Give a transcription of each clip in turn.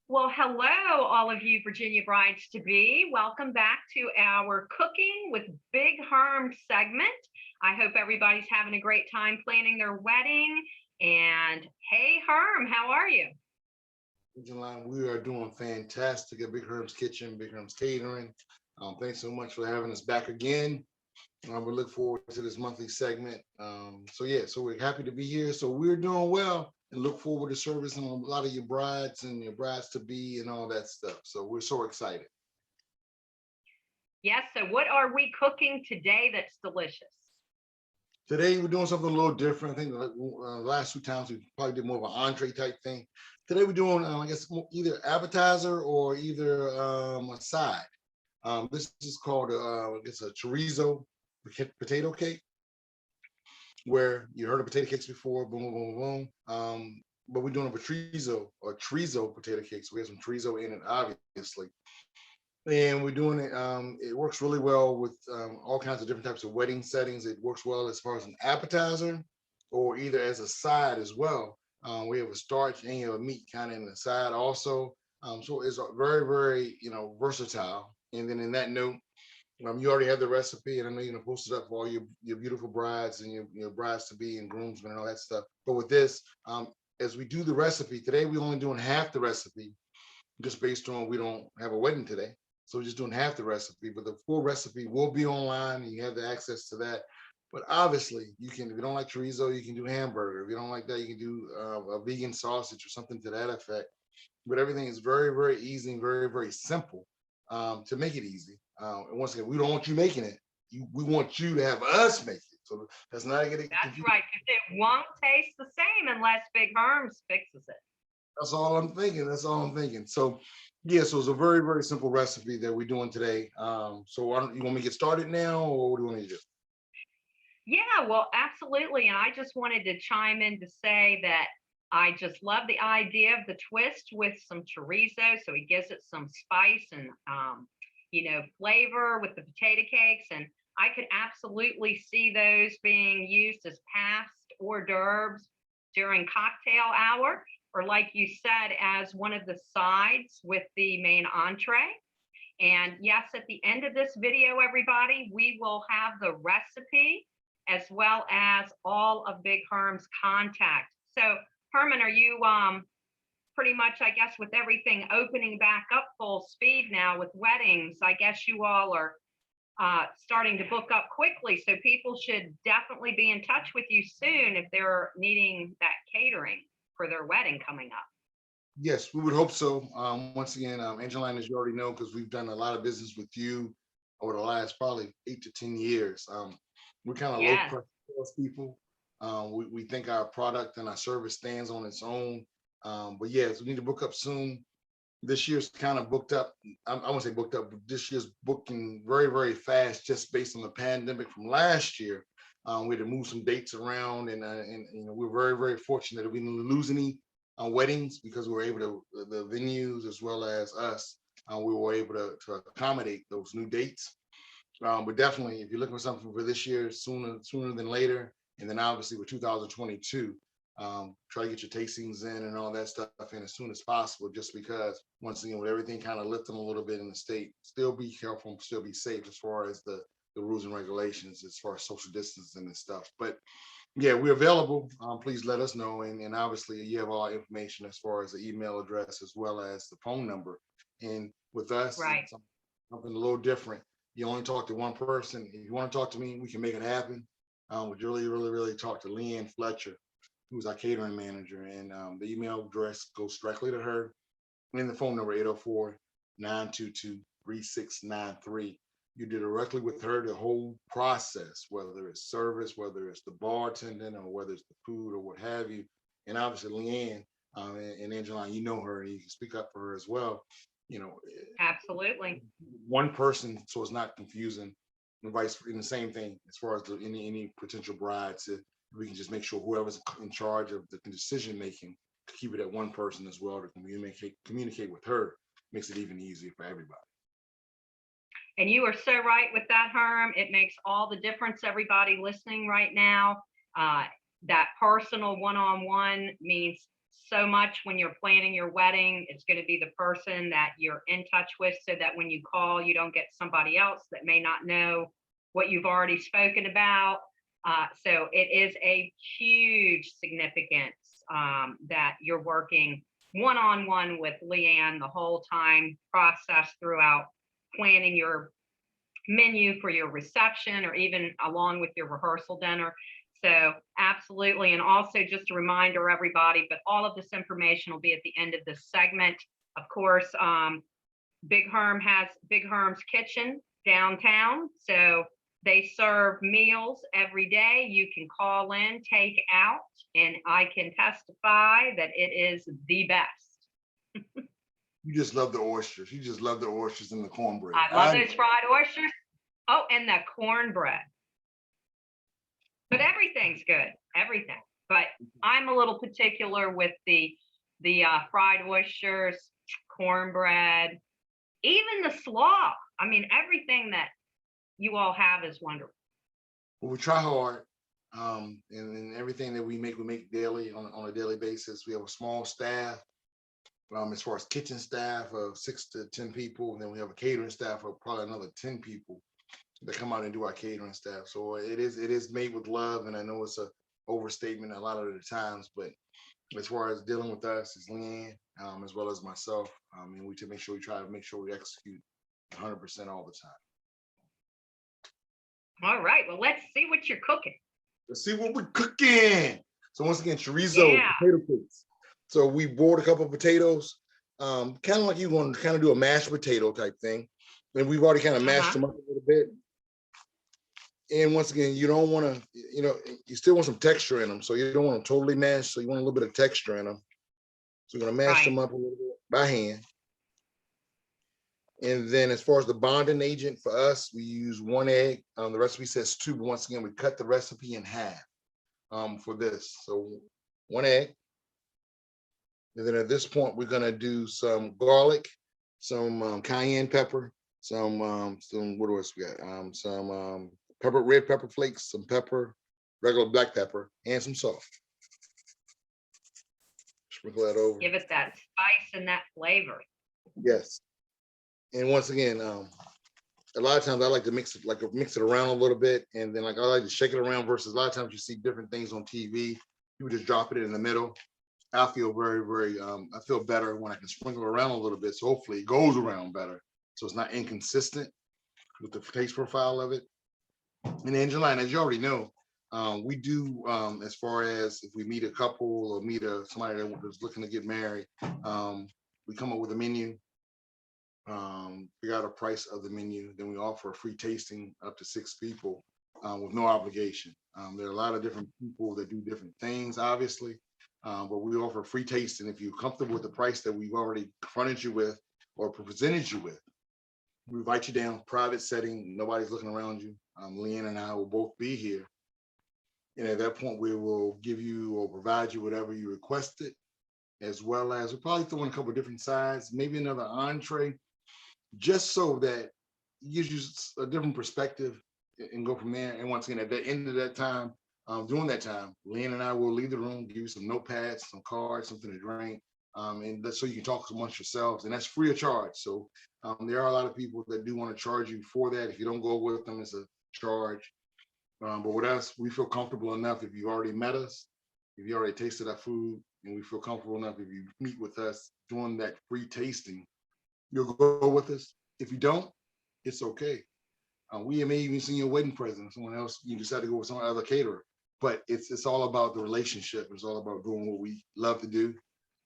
Well, hello, all of you Virginia brides to be. Welcome back to our Cooking with Big Herm segment. I hope everybody's having a great time planning their wedding. And hey, Herm, how are you? Line, we are doing fantastic at Big Herm's Kitchen, Big Herm's Catering. Thanks so much for having us back again. We look forward to this monthly segment. So we're happy to be here. So we're doing well and look forward to servicing a lot of your brides and your brides to be and all that stuff. So we're so excited. Yes, so what are we cooking today that's delicious? Today we're doing something a little different. I think the last two times we probably did more of an entree type thing. Today we're doing, I guess, either appetizer or either a side. This is called, I guess, a chorizo potato cake, where you heard of potato cakes before, boom, boom, boom, boom. But we're doing a chorizo potato cake. So we have some chorizo in it, obviously. And we're doing it. It works really well with all kinds of different types of wedding settings. It works well as far as an appetizer or either as a side as well. We have a starch and you have a meat kind of in the side also. So it's very, very, versatile. And then in that note, you already have the recipe, and I know you're gonna post it up for all your beautiful brides and your brides to be and groomsmen and all that stuff. But with this, as we do the recipe today, we're only doing half the recipe, just based on we don't have a wedding today, so we're just doing half the recipe. But the full recipe will be online, and you have the access to that. But obviously, you can, if you don't like chorizo, you can do hamburger. If you don't like that, you can do a vegan sausage or something to that effect. But everything is very, very easy and very, very simple to make it easy. And once again, we don't want you making it. We want you to have us make it. So that's not going to get That's confused. right, because it won't taste the same unless Big Herms fixes it. That's all I'm thinking. That's all I'm thinking. So, yeah, so it's a very, very simple recipe that we're doing today. So, you want me to get started now, or what do you want me to do? Yeah, well, absolutely. And I just wanted to chime in to say that I just love the idea of the twist with some chorizo. So he gives it some spice and, flavor with the potato cakes. And I could absolutely see those being used as past hors d'oeuvres during cocktail hour, or like you said, as one of the sides with the main entree. And yes, at the end of this video, everybody, we will have the recipe as well as all of Big Herm's contact. So, Herman, are you pretty much, I guess, with everything opening back up full speed now with weddings? I guess you all are starting to book up quickly. So, people should definitely be in touch with you soon if they're needing that catering for their wedding coming up. Yes, we would hope so. Once again, Angelina, as you already know, because we've done a lot of business with you over the last probably 8 to 10 years. We're kind of low Yes. pressure people. We think our product and our service stands on its own. But yes, we need to book up soon. This year's kind of booked up. I won't say booked up, but this year's booking very, very fast, just based on the pandemic from last year. We had to move some dates around, and we're very, very fortunate that we didn't lose any weddings because we were able to, the venues as well as us, we were able to accommodate those new dates. But definitely, if you're looking for something for this year, sooner than later, and then obviously with 2022, try to get your tastings in and all that stuff in as soon as possible. Just because, once again, with everything kind of lifting a little bit in the state, still be careful and still be safe as far as the rules and regulations, as far as social distancing and stuff. But yeah, we're available. Please let us know, and obviously you have all our information as far as the email address as well as the phone number. And with us, Right. it's something a little different. You only talk to one person. If you want to talk to me, we can make it happen. Would really, really, really talk to Leanne Fletcher, who's our catering manager, and the email address goes directly to her. And the phone number 804-922-3693. You do directly with her the whole process, whether it's service, whether it's the bartending, or whether it's the food or what have you. And obviously Leanne and Angeline, you know her, and you can speak up for her as well. You know, Absolutely. one person, so it's not confusing. And vice in the same thing as far as any potential brides. We can just make sure whoever's in charge of the decision making, keep it at one person as well to communicate with her. Makes it even easier for everybody. And you are so right with that, Herm. It makes all the difference, everybody listening right now. That personal one on one means so much when you're planning your wedding. It's going to be the person that you're in touch with, so that when you call, you don't get somebody else that may not know what you've already spoken about. So it is a huge significance that you're working one-on-one with Leanne the whole time process throughout planning your menu for your reception, or even along with your rehearsal dinner. So absolutely. And also just a reminder, everybody, but all of this information will be at the end of this segment. Of course, Big Herm has Big Herm's Kitchen downtown. So they serve meals every day. You can call in, take out, and I can testify that it is the best. You just love the oysters. You just love the oysters and the cornbread. I love those fried oysters. Oh, and the cornbread. But everything's good, everything. But I'm a little particular with the fried oysters, cornbread, even the slaw. I mean, everything that you all have is wonderful. Well, we try hard, and everything that we make daily on a daily basis. We have a small staff, as far as kitchen staff of 6 to 10 people, and then we have a catering staff of probably another 10 people that come out and do our catering staff. So it is made with love, and I know it's a overstatement a lot of the times, but as far as dealing with us, it's Leanne, as well as myself, and we try to make sure we execute 100% all the time. All right, well, let's see what you're cooking. Let's see what we're cooking. So once again, chorizo, potato cakes. So we boiled a couple of potatoes, kind of like you want to kind of do a mashed potato type thing. And we've already kind of mashed them up a little bit. And once again, you don't want to, you still want some texture in them. So you don't want them totally mashed. So you want a little bit of texture in them. So we're going to mash them up a little bit by hand. And then as far as the bonding agent for us, we use 1 egg. The recipe says 2, but once again, we cut the recipe in half for this. So 1 egg. And then at this point, we're going to do some garlic, some cayenne pepper, some what else we got? Some red pepper flakes, some pepper, regular black pepper, and some salt. Sprinkle that over. Give it that spice and that flavor. Yes. And once again, a lot of times I like to mix it around a little bit, and then I like to shake it around versus a lot of times you see different things on TV. You just drop it in the middle. I feel very, I feel better when I can sprinkle around a little bit. So hopefully it goes around better. So it's not inconsistent with the taste profile of it. And Angelina, as you already know, we do, as far as if we meet a couple or meet somebody that's looking to get married, we come up with a menu, figure out a price of the menu, then we offer a free tasting up to 6 people with no obligation. There are a lot of different people that do different things, obviously, but we offer a free tasting. If you're comfortable with the price that we've already confronted you with or presented you with, we invite you down, private setting, nobody's looking around you. Leanne and I will both be here. And at that point, we will give you or provide you whatever you requested, as well as we'll probably throw in a couple of different sides, maybe another entree, just so that it gives you a different perspective and go from there. And once again, at the end of that time, during that time, Leanne and I will leave the room, give you some notepads, some cards, something to drink, and that's so you can talk amongst yourselves, and that's free of charge. So there are a lot of people that do want to charge you for that. If you don't go with them, it's a charge. But with us, we feel comfortable enough if you already met us, if you already tasted our food, and we feel comfortable enough if you meet with us during that free tasting, you'll go with us. If you don't, it's okay. We may even send you a wedding present. Someone else, you decide to go with some other caterer. But it's all about the relationship. It's all about doing what we love to do,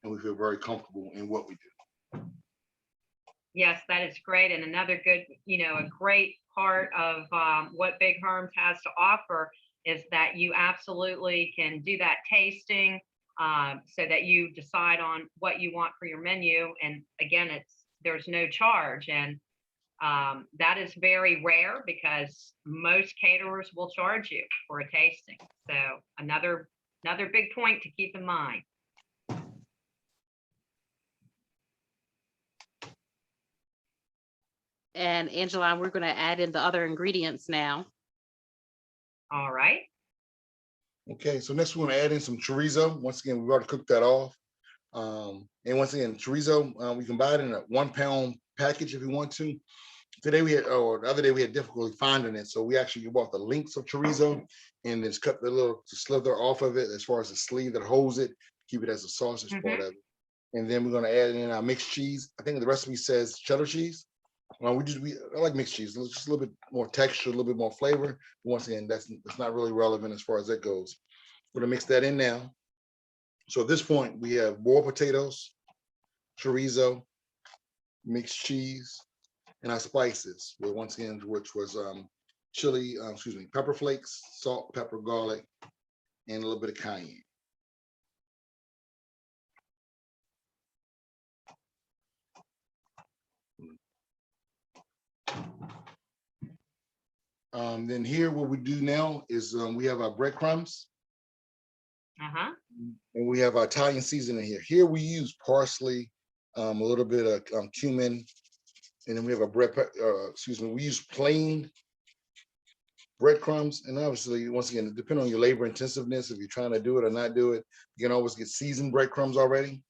and we feel very comfortable in what we do. Yes, that is great. And another good, a great part of what Big Herm has to offer is that you absolutely can do that tasting so that you decide on what you want for your menu. And again, there's no charge. And that is very rare because most caterers will charge you for a tasting. So another big point to keep in mind. And Angela, we're going to add in the other ingredients now. All right. Okay, so next we're going to add in some chorizo. Once again, we've already cooked that off. And once again, chorizo, we can buy it in a 1 pound package if you want to. Today we had, or the other day we had difficulty finding it. So we actually bought the links of chorizo and then cut the little slither off of it as far as the sleeve that holds it, keep it as a sausage part of it. And then we're gonna add in our mixed cheese. I think the recipe says cheddar cheese. I like mixed cheese. It's just a little bit more texture, a little bit more flavor. Once again, that's not really relevant as far as that goes. We're gonna mix that in now. So at this point, we have boiled potatoes, chorizo, mixed cheese, and our spices. Well, once again, which was chili, pepper flakes, salt, pepper, garlic, and a little bit of cayenne. Then here, what we do now is we have our breadcrumbs. And we have our Italian seasoning here. Here we use parsley, a little bit of cumin, and then we have we use plain breadcrumbs. And obviously, once again, depending on your labor intensiveness, if you're trying to do it or not do it, you can always get seasoned breadcrumbs already.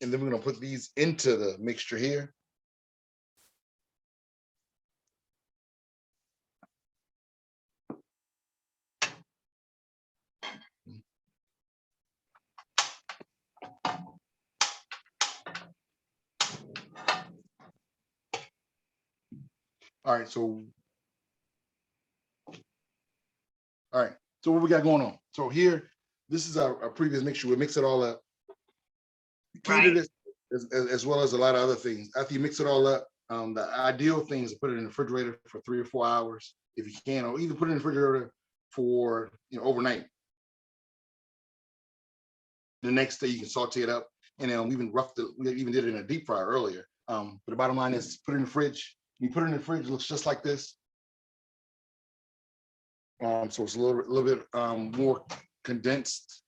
And then we're gonna put these into the mixture here. All right, so what we got going on? So here, this is our previous mixture. We mix it all up. The key to this, as well as a lot of other things, after you mix it all up, the ideal thing is to put it in the refrigerator for 3 or 4 hours, if you can, or either put it in the refrigerator for overnight. The next day you can saute it up, and then we even did it in a deep fryer earlier. But the bottom line is put it in the fridge. You put it in the fridge, it looks just like this. So it's a little bit more condensed.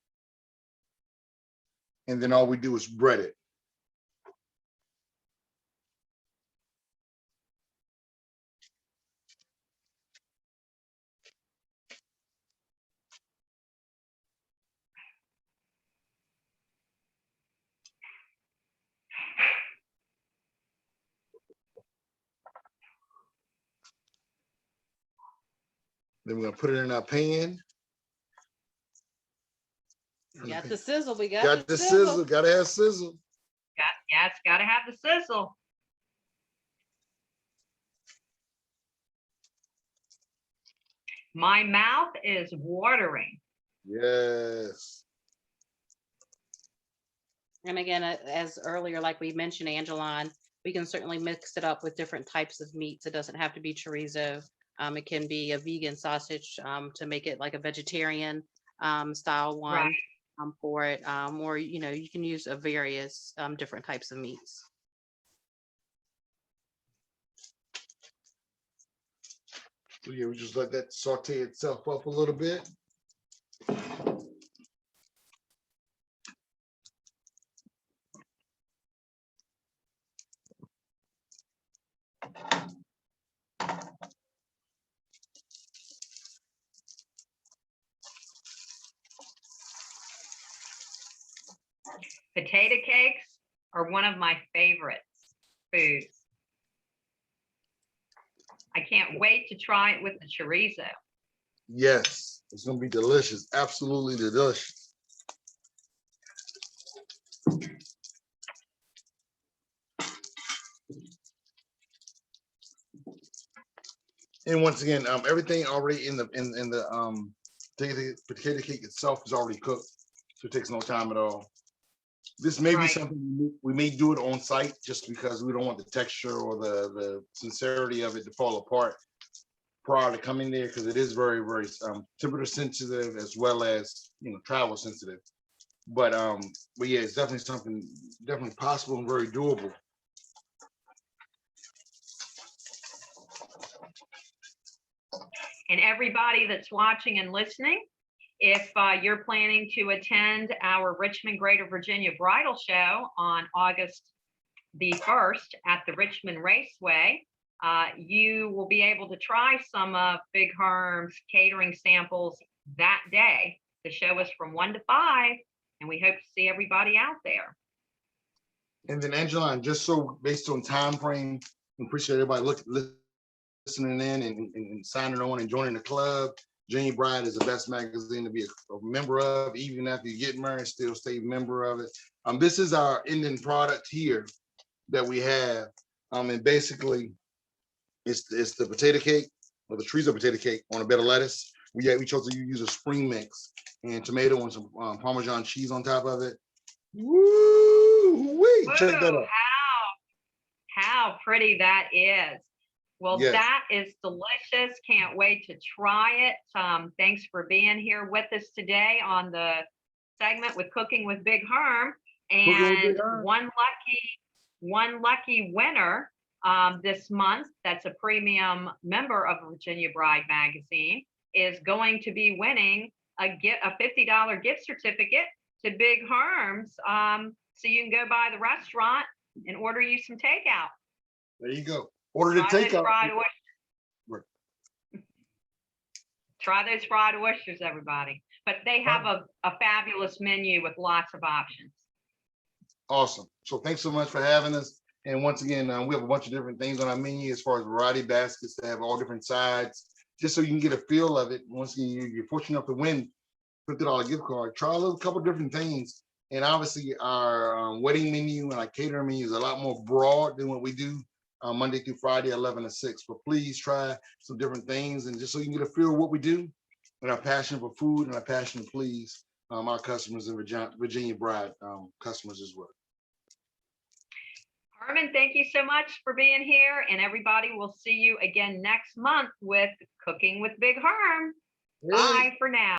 And then all we do is bread it. Then we're gonna put it in our pan. We got the sizzle. We got the sizzle. Gotta have sizzle. It's gotta have the sizzle. My mouth is watering. Yes. And again, as earlier, like we mentioned, Angeline, we can certainly mix it up with different types of meats. It doesn't have to be chorizo. It can be a vegan sausage to make it like a vegetarian style one. Right. For it, or you can use various different types of meats. So yeah, we just let that saute itself up a little bit. Potato cakes are one of my favorite foods. I can't wait to try it with the chorizo. Yes, it's gonna be delicious. Absolutely delicious. And once again, everything already in the potato cake itself is already cooked, so it takes no time at all. This may be something we may do it on site just because we don't want the texture or the sincerity of it to fall apart prior to coming there, because it is very, very temperature sensitive as well as travel sensitive. But yeah, it's definitely something definitely possible and very doable. And everybody that's watching and listening, if you're planning to attend our Richmond Greater Virginia Bridal Show on August the 1st at the Richmond Raceway, you will be able to try some of Big Herm's catering samples that day. The show is from 1 to 5. And we hope to see everybody out there. And then Angela, and just so based on time frame, appreciate everybody listening in and signing on and joining the club. Virginia Bride is the best magazine to be a member of. Even after you get married, still stay a member of it. This is our ending product here that we have. And basically it's the potato cake or the chorizo potato cake on a bed of lettuce. We chose to use a spring mix and tomato and some Parmesan cheese on top of it. Woo! Wait, check that Whoa, out. how pretty that is. Well, Yes. that is delicious. Can't wait to try it. Thanks for being here with us today on the segment with Cooking with Big Herm. Cooking with And Big Herm. one lucky winner this month, that's a premium member of Virginia Bride magazine, is going to be winning a $50 gift certificate to Big Herm's. So you can go by the restaurant and order you some takeout. There you go. Order the Try those takeout. fried oysters. Right. Try those fried oysters, everybody. But they have a fabulous menu with lots of options. Awesome. So thanks so much for having us. And once again, we have a bunch of different things on our menu as far as variety baskets that have all different sides, just so you can get a feel of it. Once again, you're fortunate enough to win $50 gift card. Try a couple different things. And obviously our wedding menu and our catering menu is a lot more broad than what we do Monday through Friday, 11 to 6. But please try some different things, and just so you can get a feel of what we do and our passion for food and our passion to please our customers and Virginia Bride customers as well. Herman, thank you so much for being here. And everybody, will see you again next month with Cooking with Big Herm. Bye for now.